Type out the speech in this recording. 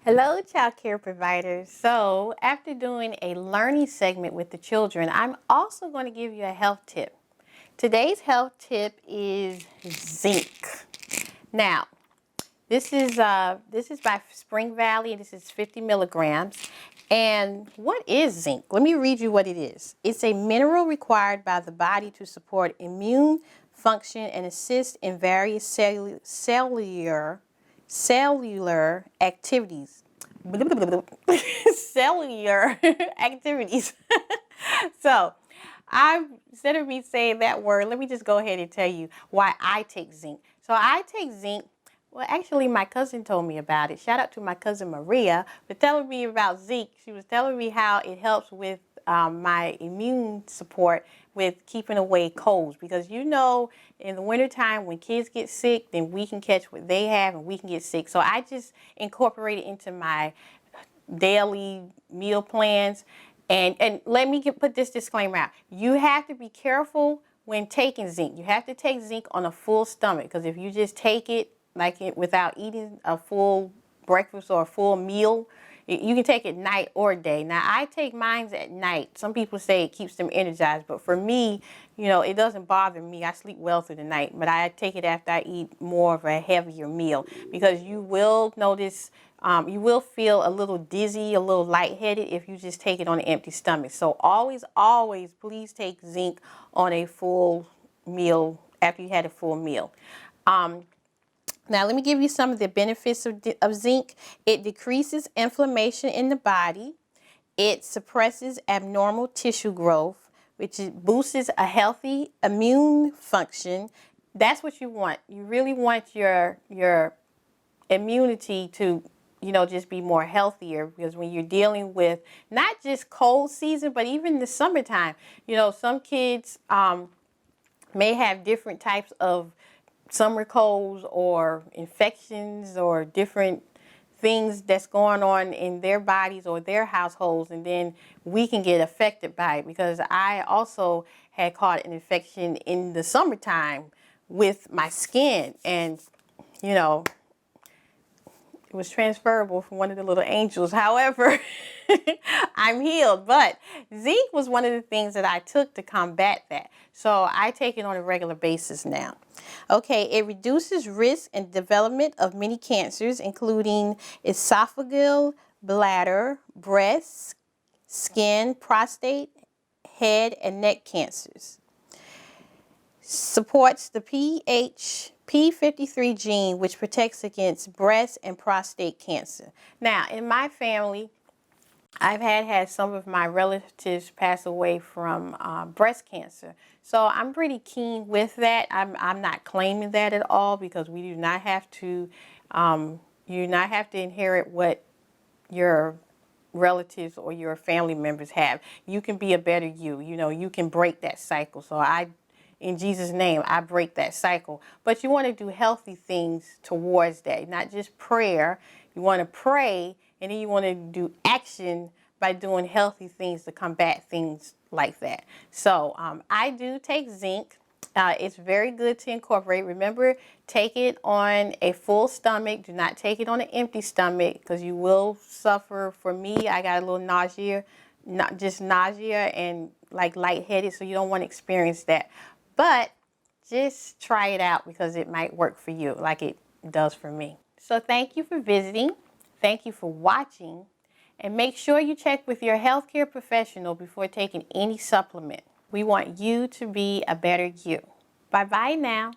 Hello, child care providers. So after doing a learning segment with the children, I'm also going to give you a health tip. Today's health tip is zinc. Now, this is by Spring Valley. This is 50 milligrams. And what is zinc? Let me read you what it is. It's a mineral required by the body to support immune function and assist in various cellular activities. Cellular activities. So, instead of me saying that word, let me just go ahead and tell you why I take zinc. So I take zinc. Well, actually, my cousin told me about it. Shout out to my cousin Maria for telling me about zinc. She was telling me how it helps with my immune support with keeping away colds. Because you know, in the wintertime when kids get sick, then we can catch what they have and we can get sick. So I just incorporate it into my daily meal plans. And let me put this disclaimer out. You have to be careful when taking zinc. You have to take zinc on a full stomach, because if you just take it without eating a full breakfast or a full meal, you can take it night or day. Now, I take mine at night. Some people say it keeps them energized, but for me, you know, it doesn't bother me. I sleep well through the night, but I take it after I eat more of a heavier meal, because you will notice, you will feel a little dizzy, a little lightheaded if you just take it on an empty stomach. So always, always, please take zinc on a full meal after you had a full meal. Now, let me give you some of the benefits of zinc. It decreases inflammation in the body. It suppresses abnormal tissue growth, which boosts a healthy immune function. That's what you want. You really want your immunity to, you know, just be more healthier, because when you're dealing with not just cold season, but even the summertime, you know, some kids may have different types of summer colds or infections or different things that's going on in their bodies or their households, and then we can get affected by it. Because I also had caught an infection in the summertime with my skin, and you know, it was transferable from one of the little angels. However, I'm healed. But zinc was one of the things that I took to combat that. So I take it on a regular basis now. Okay, it reduces risk and development of many cancers, including esophageal, bladder, breast, skin, prostate, head, and neck cancers. Supports the P53 gene, which protects against breast and prostate cancer. Now, in my family, I've had some of my relatives pass away from breast cancer. So I'm pretty keen with that. I'm not claiming that at all, because we do not have to, you do not have to inherit what your relatives or your family members have. You can be a better you. You know, you can break that cycle. So in Jesus' name, I break that cycle. But you want to do healthy things towards that, not just prayer. You want to pray, and then you want to do action by doing healthy things to combat things like that. So I do take zinc. It's very good to incorporate. Remember, take it on a full stomach. Do not take it on an empty stomach, because you will suffer. For me, I got a little nausea, not just nausea and like lightheaded, so you don't want to experience that. But just try it out, because it might work for you like it does for me. So thank you for visiting. Thank you for watching. And make sure you check with your healthcare professional before taking any supplement. We want you to be a better you. Bye-bye now.